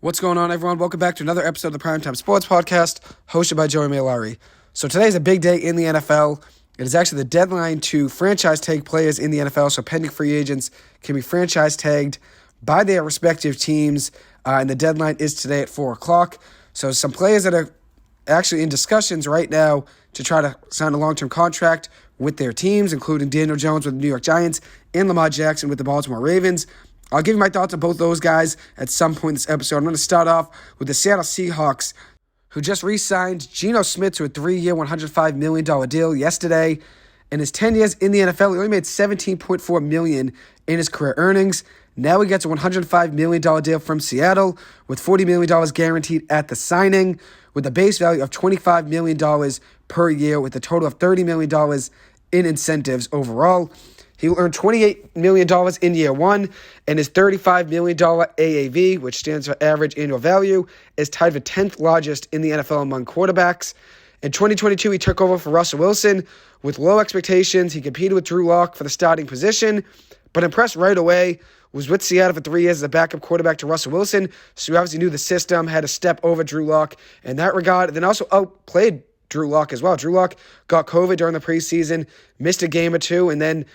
What's going on, everyone? Welcome back to another episode of the Primetime Sports Podcast, hosted by Joey Mailari. So today's a big day in the NFL. It is actually the deadline to franchise tag players in the NFL, so pending free agents can be franchise tagged by their respective teams, and the deadline is today at 4 o'clock. So some players that are actually in discussions right now to try to sign a long-term contract with their teams, including Daniel Jones with the New York Giants and Lamar Jackson with the Baltimore Ravens. I'll give you my thoughts on both those guys at some point in this episode. I'm going to start off with the Seattle Seahawks, who just re-signed Geno Smith to a 3-year, $105 million deal yesterday. In his 10 years in the NFL, he only made $17.4 million in his career earnings. Now he gets a $105 million deal from Seattle with $40 million guaranteed at the signing, with a base value of $25 million per year, with a total of $30 million in incentives overall. He will earn $28 million in year one, and his $35 million AAV, which stands for average annual value, is tied for 10th largest in the NFL among quarterbacks. In 2022, he took over for Russell Wilson with low expectations. He competed with Drew Lock for the starting position, but impressed right away. Was with Seattle for 3 years as a backup quarterback to Russell Wilson, so he obviously knew the system, had a step over Drew Lock in that regard, and then also outplayed Drew Lock as well. Drew Lock got COVID during the preseason, missed a game or two, and then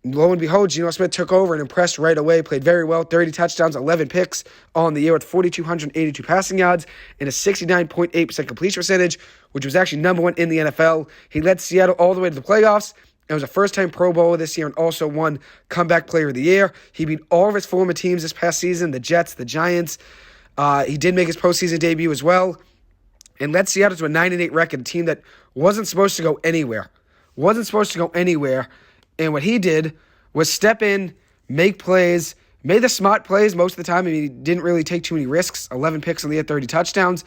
lo and behold, Geno Smith took over and impressed right away, played very well, 30 touchdowns, 11 picks on the year with 4,282 passing yards and a 69.8% completion percentage, which was actually number one in the NFL. He led Seattle all the way to the playoffs and was a first-time Pro Bowler this year and also won Comeback Player of the Year. He beat all of his former teams this past season, the Jets, the Giants. He did make his postseason debut as well and led Seattle to a 9-8 record, a team that wasn't supposed to go anywhere. And what he did was step in, make plays, made the smart plays most of the time. I mean, he didn't really take too many risks, 11 picks on the year, 30 touchdowns.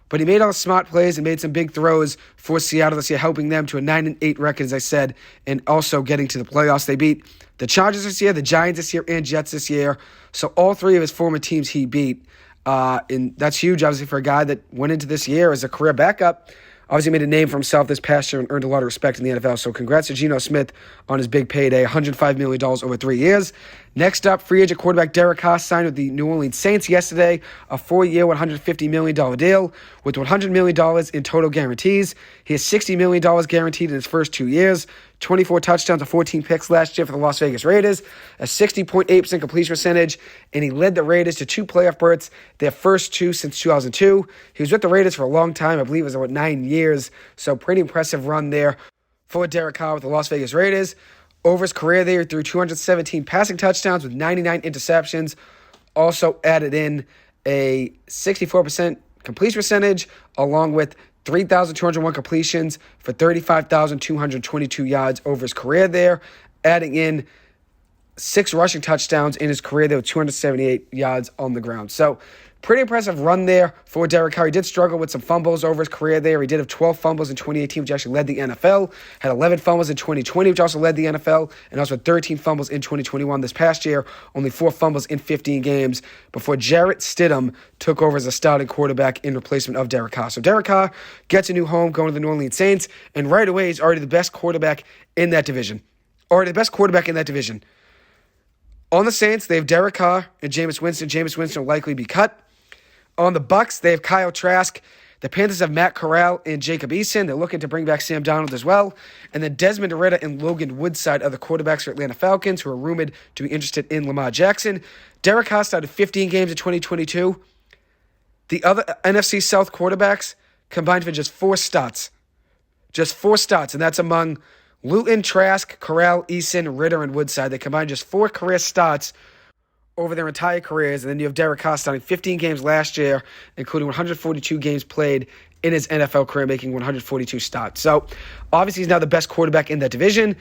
But he made all the smart plays and made some big throws for Seattle this year, helping them to a 9-8 record, as I said, and also getting to the playoffs. They beat the Chargers this year, the Giants this year, and Jets this year. So all three of his former teams he beat. And that's huge, obviously, for a guy that went into this year as a career backup. Obviously made a name for himself this past year and earned a lot of respect in the NFL. So congrats to Geno Smith on his big payday, $105 million over 3 years. Next up, free agent quarterback Derek Carr signed with the New Orleans Saints yesterday, a 4-year, $150 million deal with $100 million in total guarantees. He has $60 million guaranteed in his first 2 years, 24 touchdowns and 14 picks last year for the Las Vegas Raiders, a 60.8% completion percentage, and he led the Raiders to 2 playoff berths, their first 2 since 2002. He was with the Raiders for a long time, I believe it was about 9 years, so pretty impressive run there for Derek Carr with the Las Vegas Raiders. Over his career there, he threw 217 passing touchdowns with 99 interceptions, also added in a 64% completion percentage, along with 3,201 completions for 35,222 yards over his career there, adding in 6 rushing touchdowns in his career there with 278 yards on the ground. So pretty impressive run there for Derek Carr. He did struggle with some fumbles over his career there. He did have 12 fumbles in 2018, which actually led the NFL. Had 11 fumbles in 2020, which also led the NFL. And also had 13 fumbles in 2021 this past year. Only 4 fumbles in 15 games before Jarrett Stidham took over as a starting quarterback in replacement of Derek Carr. So Derek Carr gets a new home going to the New Orleans Saints. And right away, he's already the best quarterback in that division. On the Saints, they have Derek Carr and Jameis Winston. Jameis Winston will likely be cut. On the Bucs, they have Kyle Trask. The Panthers have Matt Corral and Jacob Eason. They're looking to bring back Sam Darnold as well. And then Desmond Ritter and Logan Woodside are the quarterbacks for Atlanta Falcons, who are rumored to be interested in Lamar Jackson. Derek Carr started 15 games in 2022. The other NFC South quarterbacks combined for just 4 starts. And that's among Luton, Trask, Corral, Eason, Ritter, and Woodside. They combined just 4 career starts over their entire careers. And then you have Derek Carr starting 15 games last year, including 142 games played in his NFL career, making 142 starts. So obviously he's now the best quarterback in that division.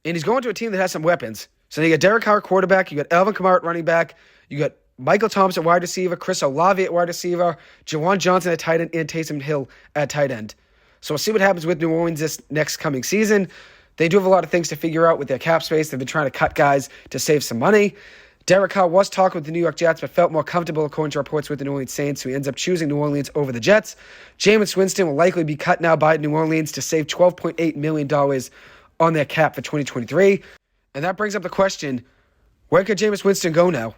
And he's going to a team that has some weapons. So you got Derek Carr quarterback, you got Alvin Kamara at running back, you got Michael Thomas at wide receiver, Chris Olave at wide receiver, Jawan Johnson at tight end, and Taysom Hill at tight end. So we'll see what happens with New Orleans this next coming season. They do have a lot of things to figure out with their cap space. They've been trying to cut guys to save some money. Derek Carr was talking with the New York Jets, but felt more comfortable, according to reports, with the New Orleans Saints, so he ends up choosing New Orleans over the Jets. Jameis Winston will likely be cut now by New Orleans to save $12.8 million on their cap for 2023. And that brings up the question, where could Jameis Winston go now?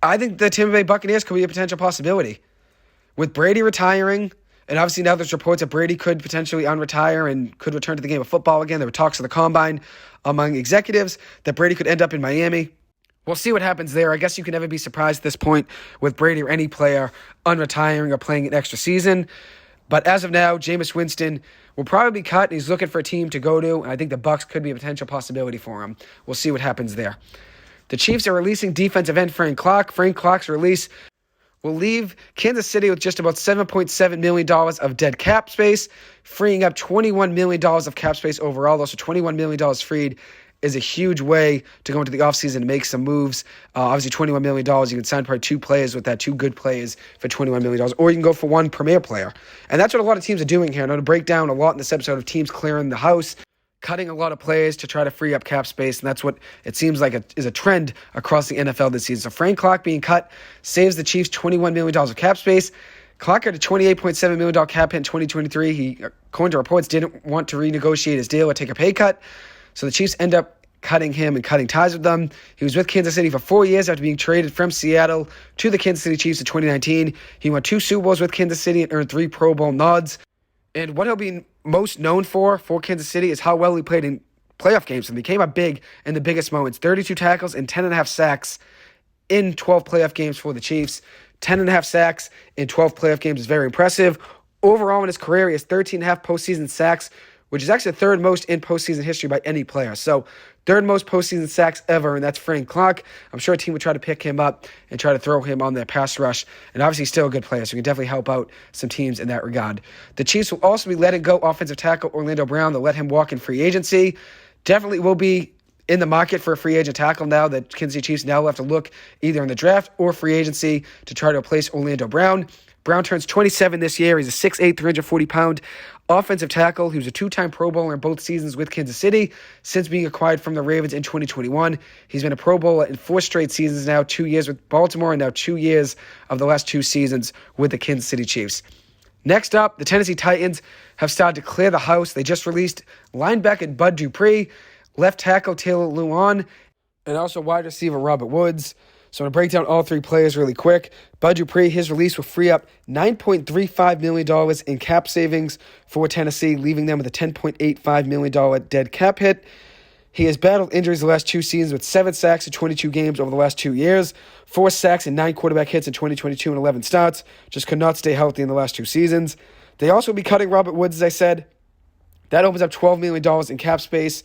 I think the Tampa Bay Buccaneers could be a potential possibility. With Brady retiring, and obviously now there's reports that Brady could potentially unretire and could return to the game of football again. There were talks of the combine among executives that Brady could end up in Miami. We'll see what happens there. I guess you can never be surprised at this point with Brady or any player unretiring or playing an extra season. But as of now, Jameis Winston will probably be cut, and he's looking for a team to go to, and I think the Bucs could be a potential possibility for him. We'll see what happens there. The Chiefs are releasing defensive end Frank Clark. Frank Clark's release will leave Kansas City with just about $7.7 million of dead cap space, freeing up $21 million of cap space overall. So $21 million freed is a huge way to go into the offseason and make some moves. Obviously, $21 million, you can sign probably two players with that, two good players for $21 million, or you can go for one premier player. And that's what a lot of teams are doing here. I'm going to break down a lot in this episode of teams clearing the house, cutting a lot of players to try to free up cap space, and that's what it seems like is a trend across the NFL this season. So Frank Clark being cut saves the Chiefs $21 million of cap space. Clark had a $28.7 million cap hit in 2023. He, according to reports, didn't want to renegotiate his deal or take a pay cut. So the Chiefs end up cutting him and cutting ties with them. He was with Kansas City for 4 years after being traded from Seattle to the Kansas City Chiefs in 2019. He won 2 Super Bowls with Kansas City and earned 3 Pro Bowl nods. And what he'll be most known for Kansas City is how well he played in playoff games and became up big in the biggest moments. 32 tackles and 10.5 sacks in 12 playoff games for the Chiefs. 10.5 sacks in 12 playoff games is very impressive. Overall in his career, he has 13.5 postseason sacks, which is actually the third most in postseason history by any player. So third most postseason sacks ever, and that's Frank Clark. I'm sure a team would try to pick him up and try to throw him on their pass rush. And obviously he's still a good player, so he can definitely help out some teams in that regard. The Chiefs will also be letting go offensive tackle Orlando Brown. They'll let him walk in free agency. Definitely will be in the market for a free agent tackle now that Kansas City Chiefs now will have to look either in the draft or free agency to try to replace Orlando Brown. Brown turns 27 this year. He's a 6'8", 340-pound offensive tackle. He was a 2-time Pro Bowler in both seasons with Kansas City since being acquired from the Ravens in 2021. He's been a Pro Bowler in 4 straight seasons now, 2 years with Baltimore, and now 2 years of the last 2 seasons with the Kansas City Chiefs. Next up, the Tennessee Titans have started to clear the house. They just released linebacker Bud Dupree, left tackle Taylor Lewan, and also wide receiver Robert Woods. So I'm going to break down all 3 players really quick. Bud Dupree, his release will free up $9.35 million in cap savings for Tennessee, leaving them with a $10.85 million dead cap hit. He has battled injuries the last 2 seasons with 7 sacks in 22 games over the last 2 years, 4 sacks and 9 quarterback hits in 2022 and 11 starts. Just could not stay healthy in the last 2 seasons. They also will be cutting Robert Woods, as I said. That opens up $12 million in cap space.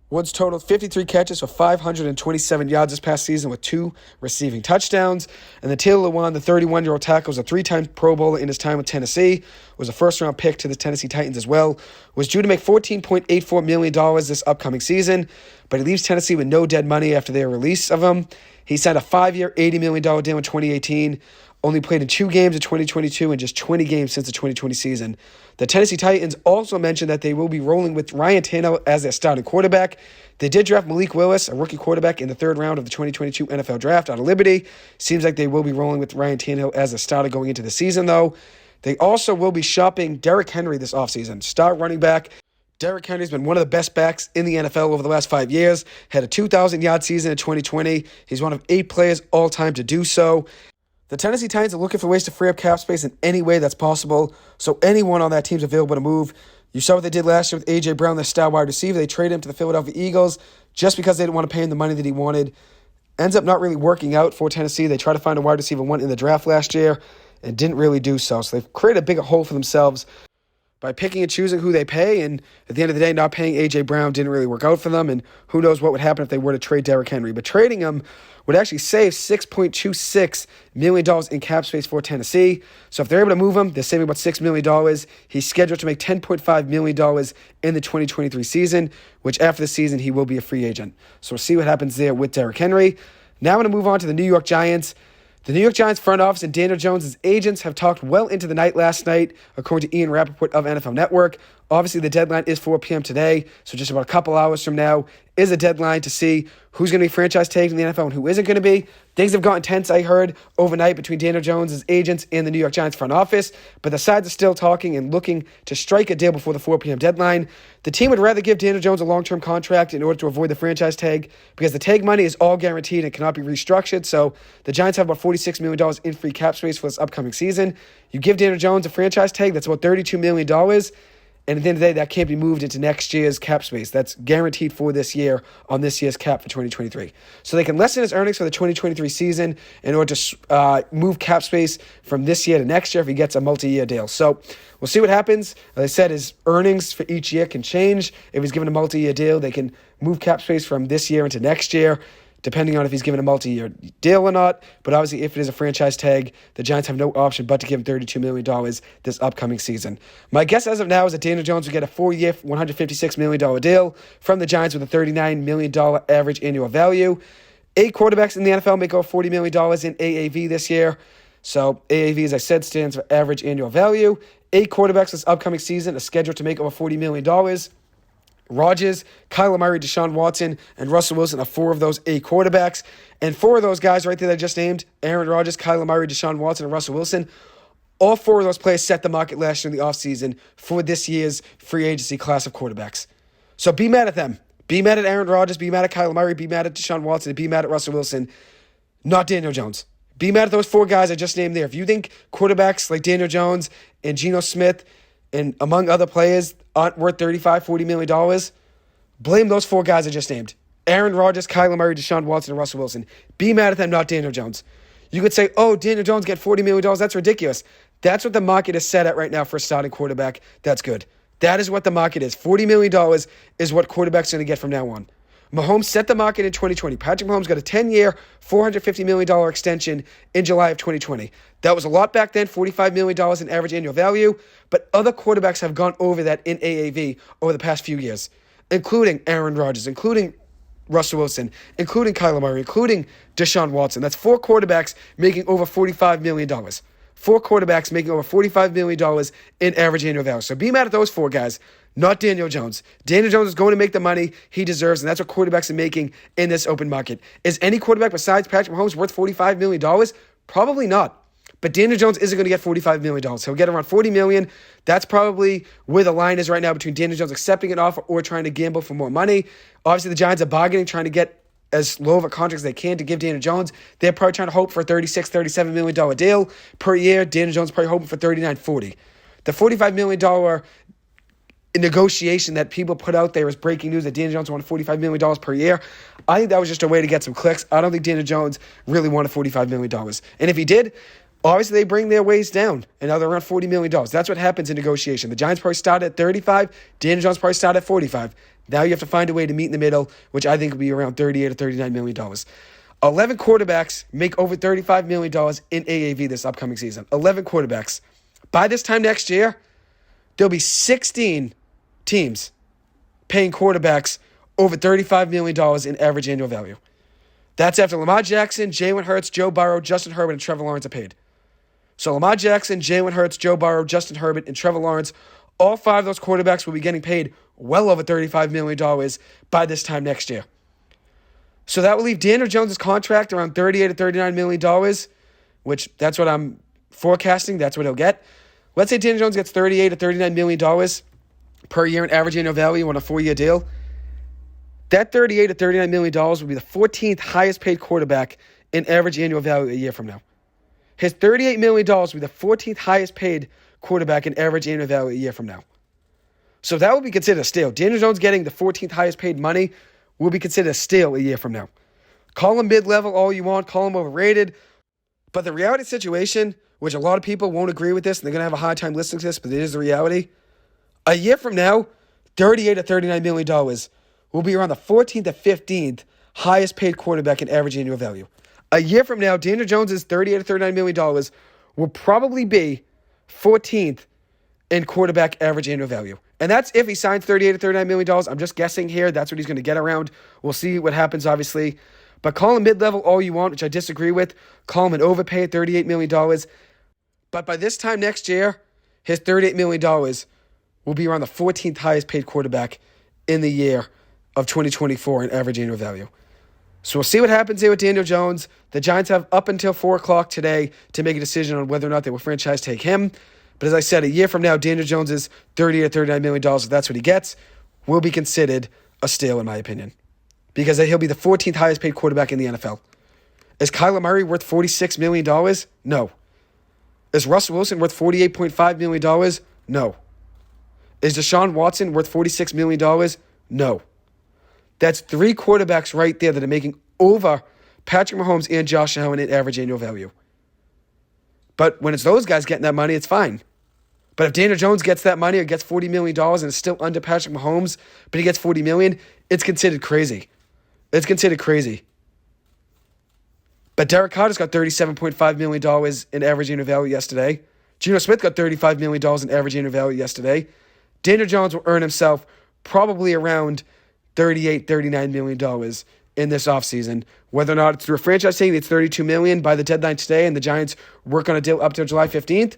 Woods totaled 53 catches for 527 yards this past season with 2 receiving touchdowns. And then Taylor Lewan, the 31-year-old tackle, was a 3-time Pro Bowler in his time with Tennessee, was a first-round pick to the Tennessee Titans as well, was due to make $14.84 million this upcoming season, but he leaves Tennessee with no dead money after their release of him. He signed a 5-year, $80 million deal in 2018, only played in 2 games in 2022 and just 20 games since the 2020 season. The Tennessee Titans also mentioned that they will be rolling with Ryan Tannehill as their starting quarterback. They did draft Malik Willis, a rookie quarterback, in the 3rd round of the 2022 NFL Draft out of Liberty. Seems like they will be rolling with Ryan Tannehill as a starter going into the season, though. They also will be shopping Derek Henry this offseason, star running back. Derek Henry's been one of the best backs in the NFL over the last 5 years. Had a 2,000-yard season in 2020. He's one of 8 players all-time to do so. The Tennessee Titans are looking for ways to free up cap space in any way that's possible, so anyone on that team's available to move. You saw what they did last year with A.J. Brown, their star wide receiver. They traded him to the Philadelphia Eagles just because they didn't want to pay him the money that he wanted. Ends up not really working out for Tennessee. They tried to find a wide receiver 1 in the draft last year and didn't really do so. So they've created a bigger hole for themselves by picking and choosing who they pay, and at the end of the day, not paying A.J. Brown didn't really work out for them, and who knows what would happen if they were to trade Derrick Henry. But trading him would actually save $6.26 million in cap space for Tennessee. So if they're able to move him, they're saving about $6 million. He's scheduled to make $10.5 million in the 2023 season, which after the season, he will be a free agent. So we'll see what happens there with Derrick Henry. Now I'm going to move on to the New York Giants. The New York Giants front office and Daniel Jones' agents have talked well into the night last night, according to Ian Rappaport of NFL Network. Obviously, the deadline is 4 p.m. today, so just about a couple hours from now is a deadline to see who's going to be franchise tagged in the NFL and who isn't going to be. Things have gotten tense, I heard, overnight between Daniel Jones' agents and the New York Giants front office, but the sides are still talking and looking to strike a deal before the 4 p.m. deadline. The team would rather give Daniel Jones a long-term contract in order to avoid the franchise tag because the tag money is all guaranteed and cannot be restructured, so the Giants have about $46 million in free cap space for this upcoming season. You give Daniel Jones a franchise tag, that's about $32 million, and at the end of the day, that can't be moved into next year's cap space. That's guaranteed for this year on this year's cap for 2023. So they can lessen his earnings for the 2023 season in order to move cap space from this year to next year if he gets a multi-year deal. So we'll see what happens. As I said, his earnings for each year can change. If he's given a multi-year deal, they can move cap space from this year into next year, depending on if he's given a multi-year deal or not. But obviously, if it is a franchise tag, the Giants have no option but to give him $32 million this upcoming season. My guess as of now is that Daniel Jones will get a 4-year, $156 million deal from the Giants with a $39 million average annual value. 8 quarterbacks in the NFL make over $40 million in AAV this year. So AAV, as I said, stands for average annual value. 8 quarterbacks this upcoming season are scheduled to make over $40 million. Rodgers, Kyler Murray, Deshaun Watson, and Russell Wilson are 4 of those 8 quarterbacks. And 4 of those guys right there that I just named, Aaron Rodgers, Kyler Murray, Deshaun Watson, and Russell Wilson, all 4 of those players set the market last year in the offseason for this year's free agency class of quarterbacks. So be mad at them. Be mad at Aaron Rodgers, be mad at Kyler Murray, be mad at Deshaun Watson, and be mad at Russell Wilson, not Daniel Jones. Be mad at those 4 guys I just named there. If you think quarterbacks like Daniel Jones and Geno Smith and among other players aren't worth $35, $40 million, blame those 4 guys I just named. Aaron Rodgers, Kyler Murray, Deshaun Watson, and Russell Wilson. Be mad at them, not Daniel Jones. You could say, oh, Daniel Jones get $40 million. That's ridiculous. That's what the market is set at right now for a starting quarterback. That's good. That is what the market is. $40 million is what quarterbacks are going to get from now on. Mahomes set the market in 2020. Patrick Mahomes got a 10-year, $450 million extension in July of 2020. That was a lot back then, $45 million in average annual value, but other quarterbacks have gone over that in AAV over the past few years, including Aaron Rodgers, including Russell Wilson, including Kyler Murray, including Deshaun Watson. That's 4 quarterbacks making over $45 million. 4 quarterbacks making over $45 million in average annual value. So be mad at those 4 guys, not Daniel Jones. Daniel Jones is going to make the money he deserves, and that's what quarterbacks are making in this open market. Is any quarterback besides Patrick Mahomes worth $45 million? Probably not. But Daniel Jones isn't going to get $45 million. He'll get around $40 million. That's probably where the line is right now between Daniel Jones accepting an offer or trying to gamble for more money. Obviously, the Giants are bargaining, trying to get as low of a contract as they can to give Daniel Jones. They're probably trying to hope for a $36, $37 million deal per year. Daniel Jones is probably hoping for $39, $40. The $45 million negotiation that people put out there as breaking news that Daniel Jones wanted $45 million per year, I think that was just a way to get some clicks. I don't think Daniel Jones really wanted $45 million. And if he did, obviously they bring their ways down, and now they're around $40 million. That's what happens in negotiation. The Giants probably start at 35, Daniel Jones probably start at 45. Now you have to find a way to meet in the middle, which I think will be around $38 or $39 million. 11 quarterbacks make over $35 million in AAV this upcoming season. 11 quarterbacks. By this time next year, there'll be 16 teams paying quarterbacks over $35 million in average annual value. That's after Lamar Jackson, Jalen Hurts, Joe Burrow, Justin Herbert, and Trevor Lawrence are paid. So Lamar Jackson, Jalen Hurts, Joe Burrow, Justin Herbert, and Trevor Lawrence, all 5 of those quarterbacks will be getting paid well over $35 million by this time next year. So that will leave Daniel Jones' contract around $38 to $39 million, which that's what I'm forecasting. That's what he'll get. Let's say Daniel Jones gets $38 to $39 million per year in average annual value on a 4-year deal. That $38 to $39 million will be the 14th highest paid quarterback in average annual value a year from now. His $38 million will be the 14th highest paid quarterback in average annual value a year from now. So that will be considered a steal. Daniel Jones getting the 14th highest paid money will be considered a steal a year from now. Call him mid-level all you want, call him overrated. But the reality situation, which a lot of people won't agree with this, and they're going to have a hard time listening to this, but it is the reality. A year from now, $38 to $39 million will be around the 14th to 15th highest paid quarterback in average annual value. A year from now, Daniel Jones' $38 to $39 million will probably be 14th in quarterback average annual value. And that's if he signs $38 to $39 million. I'm just guessing here. That's what he's going to get around. We'll see what happens, obviously. But call him mid-level all you want, which I disagree with. Call him an overpay at $38 million. But by this time next year, his $38 million will be around the 14th highest paid quarterback in the year of 2024 in average annual value. So we'll see what happens here with Daniel Jones. The Giants have up until 4 o'clock today to make a decision on whether or not they will franchise tag him. But as I said, a year from now, Daniel Jones' $30 or $39 million, if that's what he gets, will be considered a steal, in my opinion. Because he'll be the 14th highest paid quarterback in the NFL. Is Kyler Murray worth $46 million? No. Is Russell Wilson worth $48.5 million? No. Is Deshaun Watson worth $46 million? No. That's 3 quarterbacks right there that are making over Patrick Mahomes and Josh Allen in average annual value. But when it's those guys getting that money, it's fine. But if Daniel Jones gets that money or gets $40 million and is still under Patrick Mahomes, but he gets $40 million, it's considered crazy. It's considered crazy. But Derek Carr just got $37.5 million in average annual value yesterday. Geno Smith got $35 million in average annual value yesterday. Daniel Jones will earn himself probably around $38, $39 million in this offseason. Whether or not it's through a franchise tag, it's $32 million by the deadline today, and the Giants work on a deal up till July 15th,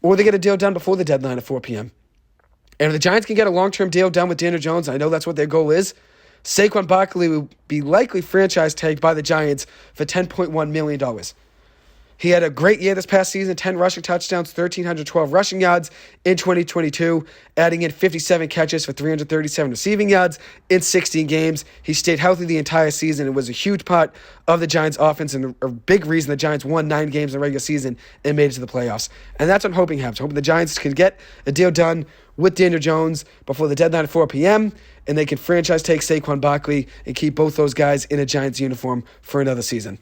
or they get a deal done before the deadline at 4 p.m. And if the Giants can get a long-term deal done with Daniel Jones, I know that's what their goal is, Saquon Barkley will be likely franchise tagged by the Giants for $10.1 million. He had a great year this past season, 10 rushing touchdowns, 1,312 rushing yards in 2022, adding in 57 catches for 337 receiving yards in 16 games. He stayed healthy the entire season and was a huge part of the Giants' offense and a big reason the Giants won 9 games in the regular season and made it to the playoffs. And that's what I'm hoping happens. I'm hoping the Giants can get a deal done with Daniel Jones before the deadline at 4 p.m., and they can franchise take Saquon Barkley and keep both those guys in a Giants uniform for another season.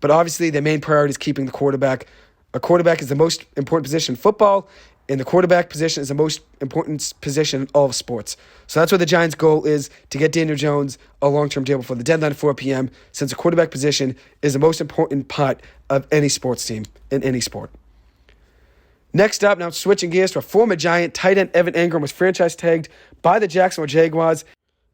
But obviously, their main priority is keeping the quarterback. A quarterback is the most important position in football, and the quarterback position is the most important position in all of sports. So that's what the Giants' goal is, to get Daniel Jones a long-term deal before the deadline at 4 p.m., since the quarterback position is the most important part of any sports team in any sport. Next up, now switching gears to a former Giant, tight end Evan Engram was franchise tagged by the Jacksonville Jaguars.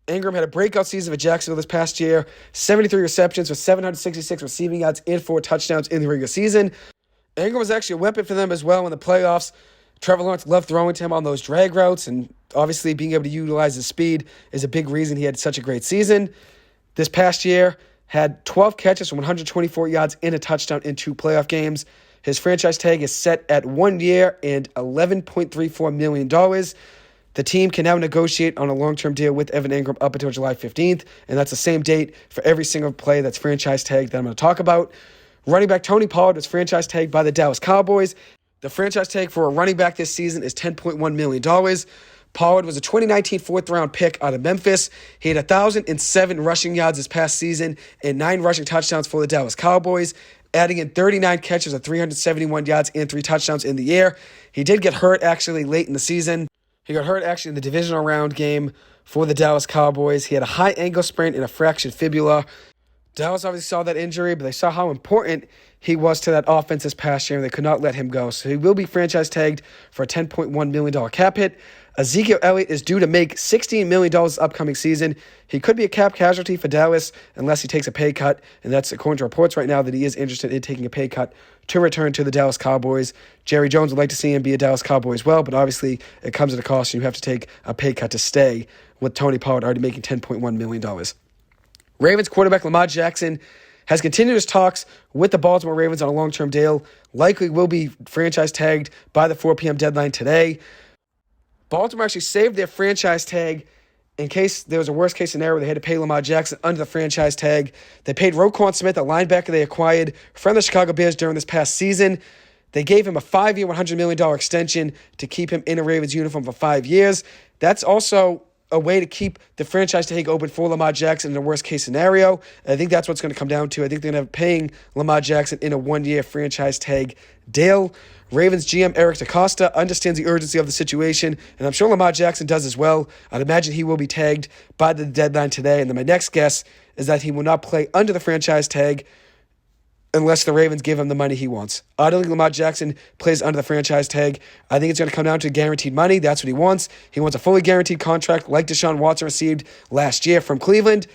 Engram had a breakout season for Jacksonville this past year, 73 receptions with 766 receiving yards and 4 touchdowns in the regular season. Engram was actually a weapon for them as well in the playoffs. Trevor Lawrence loved throwing to him on those drag routes, and obviously being able to utilize his speed is a big reason he had such a great season. This past year, had 12 catches for 124 yards and a touchdown in 2 playoff games. His franchise tag is set at 1 year and $11.34 million. The team can now negotiate on a long-term deal with Evan Engram up until July 15th, and that's the same date for every single player that's franchise tagged that I'm going to talk about. Running back Tony Pollard was franchise tagged by the Dallas Cowboys. The franchise tag for a running back this season is $10.1 million. Pollard was a 2019 fourth-round pick out of Memphis. He had 1,007 rushing yards this past season and 9 rushing touchdowns for the Dallas Cowboys, adding in 39 catches of 371 yards and 3 touchdowns in the year. He did get hurt actually late in the season. He got hurt actually in the divisional round game for the Dallas Cowboys. He had a high ankle sprain and a fractured fibula. Dallas obviously saw that injury, but they saw how important he was to that offense this past year, and they could not let him go. So he will be franchise tagged for a $10.1 million cap hit. Ezekiel Elliott is due to make $16 million this upcoming season. He could be a cap casualty for Dallas unless he takes a pay cut, and that's according to reports right now that he is interested in taking a pay cut to return to the Dallas Cowboys. Jerry Jones would like to see him be a Dallas Cowboy as well, but obviously it comes at a cost, and you have to take a pay cut to stay with Tony Pollard already making $10.1 million. Ravens quarterback Lamar Jackson has continued his talks with the Baltimore Ravens on a long-term deal. Likely will be franchise tagged by the 4 p.m. deadline today. Baltimore actually saved their franchise tag in case there was a worst-case scenario where they had to pay Lamar Jackson under the franchise tag. They paid Roquan Smith, a linebacker they acquired from the Chicago Bears during this past season. They gave him a 5-year, $100 million extension to keep him in a Ravens uniform for 5 years. That's also a way to keep the franchise tag open for Lamar Jackson in a worst-case scenario. I think that's what's going to come down to. I think they're going to be paying Lamar Jackson in a 1-year franchise tag deal. Ravens GM Eric DeCosta understands the urgency of the situation, and I'm sure Lamar Jackson does as well. I'd imagine he will be tagged by the deadline today. And then my next guess is that he will not play under the franchise tag unless the Ravens give him the money he wants. I don't think Lamar Jackson plays under the franchise tag. I think it's going to come down to guaranteed money. That's what he wants. He wants a fully guaranteed contract like Deshaun Watson received last year from Cleveland.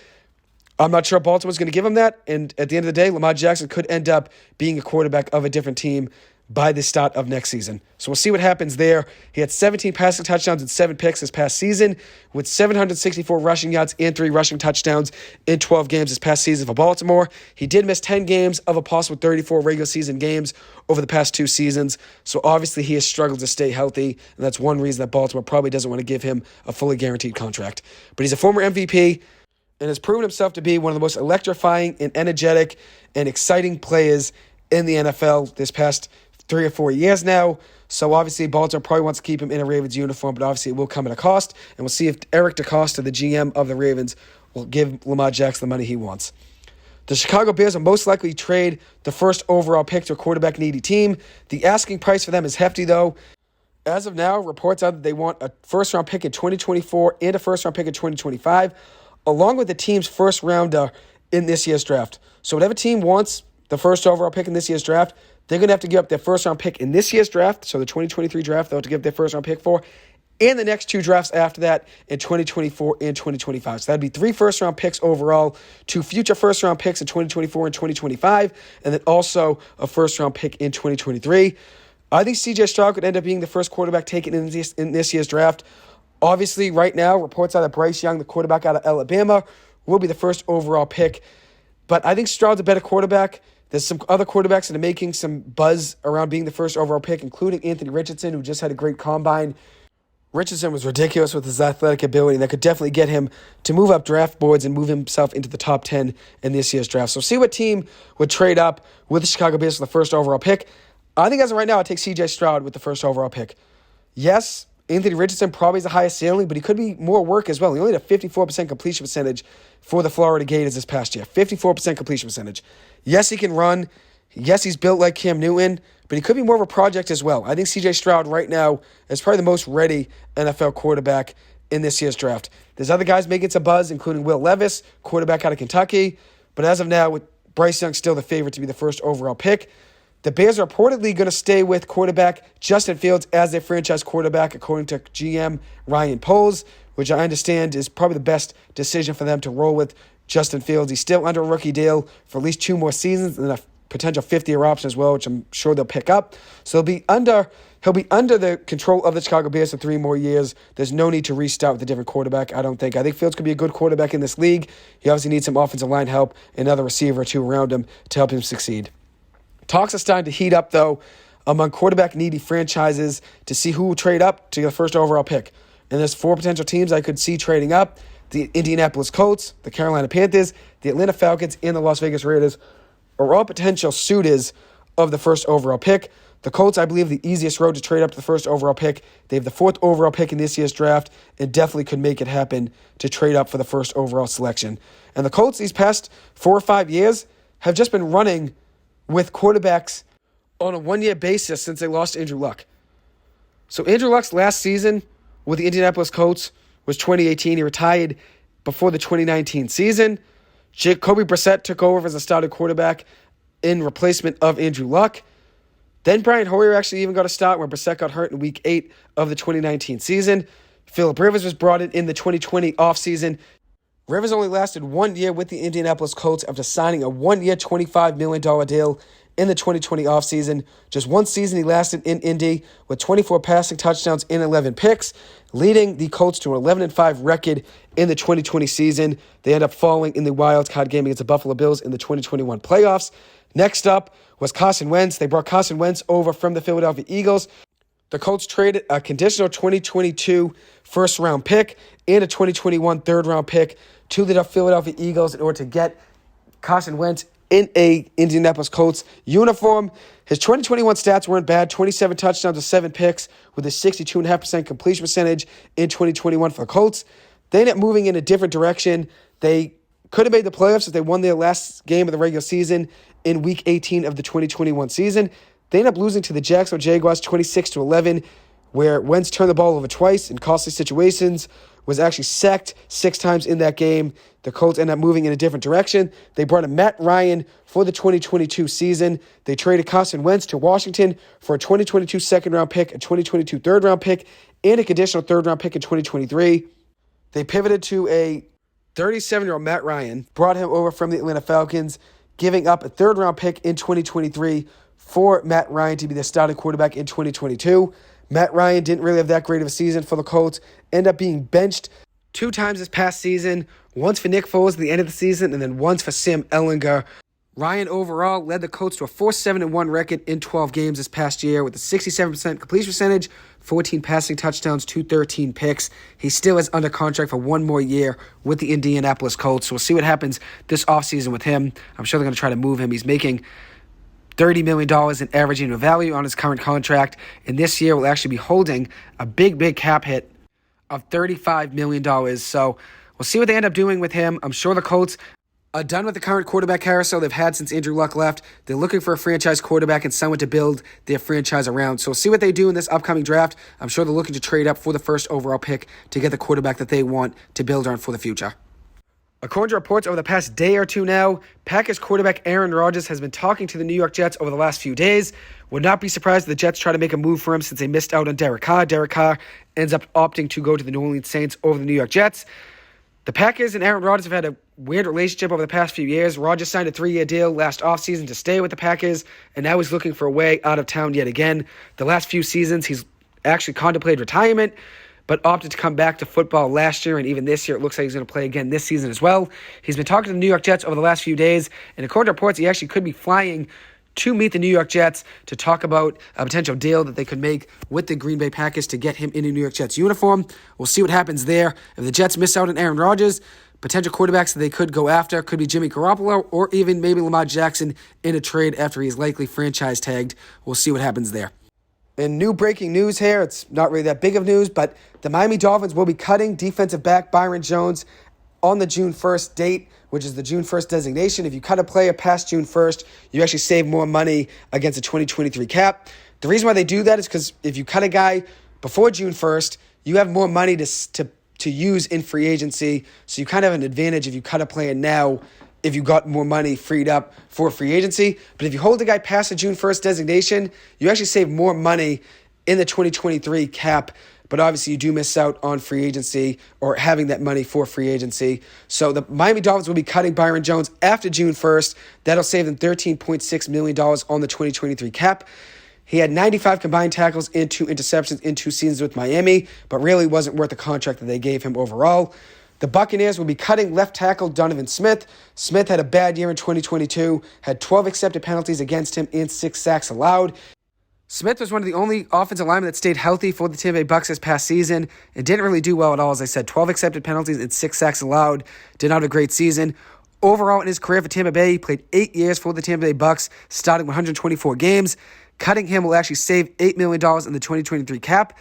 I'm not sure Baltimore's going to give him that. And at the end of the day, Lamar Jackson could end up being a quarterback of a different team by the start of next season. So we'll see what happens there. He had 17 passing touchdowns and 7 picks this past season, with 764 rushing yards and 3 rushing touchdowns in 12 games this past season for Baltimore. He did miss 10 games of a possible 34 regular season games over the past 2 seasons. So obviously he has struggled to stay healthy, and that's one reason that Baltimore probably doesn't want to give him a fully guaranteed contract. But he's a former MVP and has proven himself to be one of the most electrifying and energetic and exciting players in the NFL this past 3 or 4 years now. So obviously Baltimore probably wants to keep him in a Ravens uniform, but obviously it will come at a cost. And we'll see if Eric DeCosta, the GM of the Ravens, will give Lamar Jackson the money he wants. The Chicago Bears will most likely trade the first overall pick to a quarterback-needy team. The asking price for them is hefty, though. As of now, reports are that they want a first-round pick in 2024 and a first-round pick in 2025, along with the team's first-rounder in this year's draft. So whatever team wants the first overall pick in this year's draft, they're going to have to give up their first-round pick in this year's draft, so the 2023 draft they'll have to give up their first-round pick for, and the next 2 drafts after that in 2024 and 2025. So that'd be 3 first-round picks overall, 2 future first-round picks in 2024 and 2025, and then also a first-round pick in 2023. I think C.J. Stroud could end up being the first quarterback taken in this year's draft. Obviously, right now, reports out that Bryce Young, the quarterback out of Alabama, will be the first overall pick. But I think Stroud's a better quarterback. There's some other quarterbacks that are making some buzz around being the first overall pick, including Anthony Richardson, who just had a great combine. Richardson was ridiculous with his athletic ability, and that could definitely get him to move up draft boards and move himself into the top 10 in this year's draft. So see what team would trade up with the Chicago Bears for the first overall pick. I think as of right now, I'd take C.J. Stroud with the first overall pick. Yes, Anthony Richardson probably has the highest ceiling, but he could be more work as well. He only had a 54% completion percentage for the Florida Gators this past year. 54% completion percentage. Yes, he can run. Yes, he's built like Cam Newton, but he could be more of a project as well. I think C.J. Stroud right now is probably the most ready NFL quarterback in this year's draft. There's other guys making some buzz, including Will Levis, quarterback out of Kentucky. But as of now, with Bryce Young still the favorite to be the first overall pick, the Bears are reportedly going to stay with quarterback Justin Fields as their franchise quarterback, according to GM Ryan Poles, which I understand is probably the best decision for them to roll with Justin Fields. He's still under a rookie deal for at least 2 more seasons and a potential 50-year option as well, which I'm sure they'll pick up. So he'll be under the control of the Chicago Bears for 3 more years. There's no need to restart with a different quarterback, I don't think. I think Fields could be a good quarterback in this league. He obviously needs some offensive line help and another receiver or 2 around him to help him succeed. Talks are starting to heat up, though, among quarterback-needy franchises to see who will trade up to get the first overall pick. And there's 4 potential teams I could see trading up. The Indianapolis Colts, the Carolina Panthers, the Atlanta Falcons, and the Las Vegas Raiders are all potential suitors of the first overall pick. The Colts, I believe, the easiest road to trade up to the first overall pick. They have the 4th overall pick in this year's draft and definitely could make it happen to trade up for the first overall selection. And the Colts these past 4 or 5 years have just been running with quarterbacks on a 1-year basis since they lost Andrew Luck. So Andrew Luck's last season with the Indianapolis Colts was 2018. He retired before the 2019 season. Jacoby Brissett took over as a starting quarterback in replacement of Andrew Luck. Then Brian Hoyer actually even got a start when Brissett got hurt in Week 8 of the 2019 season. Phillip Rivers was brought in the 2020 offseason. Rivers only lasted 1 year with the Indianapolis Colts after signing a 1-year, $25 million deal in the 2020 offseason. Just 1 season he lasted in Indy with 24 passing touchdowns and 11 picks, leading the Colts to an 11-5 record in the 2020 season. They end up falling in the wild card game against the Buffalo Bills in the 2021 playoffs. Next up was Carson Wentz. They brought Carson Wentz over from the Philadelphia Eagles. The Colts traded a conditional 2022 first-round pick and a 2021 third-round pick to the Philadelphia Eagles in order to get Carson Wentz in a Indianapolis Colts uniform. His 2021 stats weren't bad. 27 touchdowns to 7 picks with a 62.5% completion percentage in 2021 for the Colts. They ended up moving in a different direction. They could have made the playoffs if they won their last game of the regular season in Week 18 of the 2021 season. They ended up losing to the Jacksonville Jaguars 26-11, where Wentz turned the ball over twice in costly situations, was actually sacked 6 times in that game. The Colts ended up moving in a different direction. They brought in Matt Ryan for the 2022 season. They traded Carson Wentz to Washington for a 2022 second-round pick, a 2022 third-round pick, and a conditional third-round pick in 2023. They pivoted to a 37-year-old Matt Ryan, brought him over from the Atlanta Falcons, giving up a third-round pick in 2023 for Matt Ryan to be their starting quarterback in 2022. Matt Ryan didn't really have that great of a season for the Colts, ended up being benched 2 times this past season, once for Nick Foles at the end of the season, and then once for Sam Ehlinger. Ryan overall led the Colts to a 4-7-1 record in 12 games this past year with a 67% completion percentage, 14 passing touchdowns, 213 picks. He still is under contract for 1 more year with the Indianapolis Colts, so we'll see what happens this offseason with him. I'm sure they're going to try to move him. He's making $30 million in average annual value on his current contract, and this year will actually be holding a big cap hit of $35 million. So we'll see what they end up doing with him. I'm sure the Colts are done with the current quarterback carousel they've had since Andrew Luck left. They're looking for a franchise quarterback and someone to build their franchise around. So we'll see what they do in this upcoming draft. I'm sure they're looking to trade up for the first overall pick to get the quarterback that they want to build on for the future. According to reports over the past day or two now, Packers quarterback Aaron Rodgers has been talking to the New York Jets over the last few days. Would not be surprised if the Jets try to make a move for him since they missed out on Derek Carr. Derek Carr ends up opting to go to the New Orleans Saints over the New York Jets. The Packers and Aaron Rodgers have had a weird relationship over the past few years. Rodgers signed a 3-year deal last offseason to stay with the Packers, and now he's looking for a way out of town yet again. The last few seasons, he's actually contemplated retirement, but opted to come back to football last year, and even this year it looks like he's going to play again this season as well. He's been talking to the New York Jets over the last few days, and according to reports, he actually could be flying to meet the New York Jets to talk about a potential deal that they could make with the Green Bay Packers to get him in a New York Jets uniform. We'll see what happens there. If the Jets miss out on Aaron Rodgers, potential quarterbacks that they could go after could be Jimmy Garoppolo or even maybe Lamar Jackson in a trade after he's likely franchise tagged. We'll see what happens there. In new breaking news here, it's not really that big of news, but the Miami Dolphins will be cutting defensive back Byron Jones on the June 1st date, which is the June 1st designation. If you cut a player past June 1st, you actually save more money against the 2023 cap. The reason why they do that is because if you cut a guy before June 1st, you have more money to use in free agency, so you kind of have an advantage if you cut a player now if you got more money freed up for free agency. But if you hold the guy past the June 1st designation, you actually save more money in the 2023 cap, but obviously you do miss out on free agency or having that money for free agency. So the Miami Dolphins will be cutting Byron Jones after June 1st. That'll save them $13.6 million on the 2023 cap. He had 95 combined tackles and 2 interceptions in 2 seasons with Miami, but really wasn't worth the contract that they gave him overall. The Buccaneers will be cutting left tackle Donovan Smith. Smith had a bad year in 2022, had 12 accepted penalties against him and 6 sacks allowed. Smith was one of the only offensive linemen that stayed healthy for the Tampa Bay Bucs this past season and didn't really do well at all. As I said, 12 accepted penalties and 6 sacks allowed. Did not have a great season. Overall, in his career for Tampa Bay, he played 8 years for the Tampa Bay Bucs, starting 124 games. Cutting him will actually save $8 million in the 2023 cap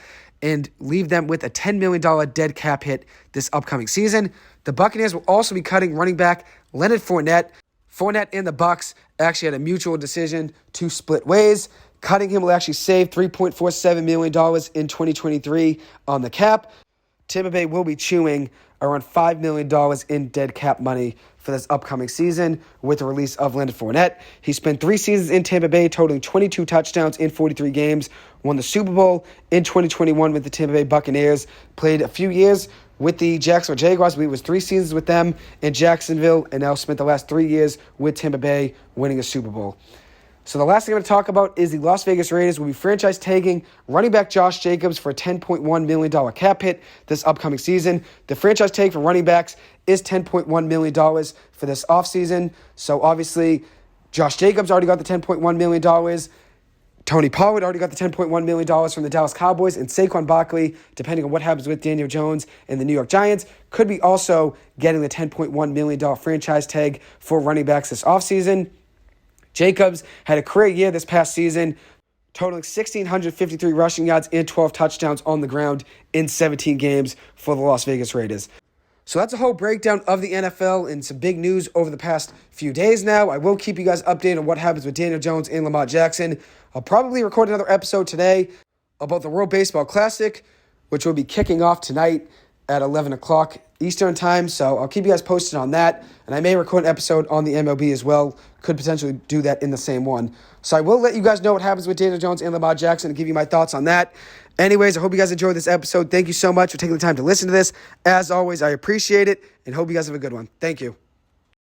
and leave them with a $10 million dead cap hit this upcoming season. The Buccaneers will also be cutting running back Leonard Fournette. Fournette and the Bucs actually had a mutual decision to split ways. Cutting him will actually save $3.47 million in 2023 on the cap. Tampa Bay will be chewing around $5 million in dead cap money for this upcoming season with the release of Leonard Fournette. He spent 3 seasons in Tampa Bay, totaling 22 touchdowns in 43 games, won the Super Bowl in 2021 with the Tampa Bay Buccaneers, played a few years with the Jacksonville Jaguars. I believe it was 3 seasons with them in Jacksonville, and now spent the last 3 years with Tampa Bay, winning a Super Bowl. So the last thing I'm going to talk about is the Las Vegas Raiders will be franchise tagging running back Josh Jacobs for a $10.1 million cap hit this upcoming season. The franchise tag for running backs is $10.1 million for this offseason. So obviously, Josh Jacobs already got the $10.1 million. Tony Pollard already got the $10.1 million from the Dallas Cowboys. And Saquon Barkley, depending on what happens with Daniel Jones and the New York Giants, could be also getting the $10.1 million franchise tag for running backs this offseason. Jacobs had a career year this past season, totaling 1,653 rushing yards and 12 touchdowns on the ground in 17 games for the Las Vegas Raiders. So that's a whole breakdown of the NFL and some big news over the past few days now. I will keep you guys updated on what happens with Daniel Jones and Lamar Jackson. I'll probably record another episode today about the World Baseball Classic, which will be kicking off tonight at 11 o'clock Eastern time. So I'll keep you guys posted on that. And I may record an episode on the MLB as well. Could potentially do that in the same one. So I will let you guys know what happens with Daniel Jones and Lamar Jackson and give you my thoughts on that. Anyways, I hope you guys enjoyed this episode. Thank you so much for taking the time to listen to this. As always, I appreciate it and hope you guys have a good one. Thank you.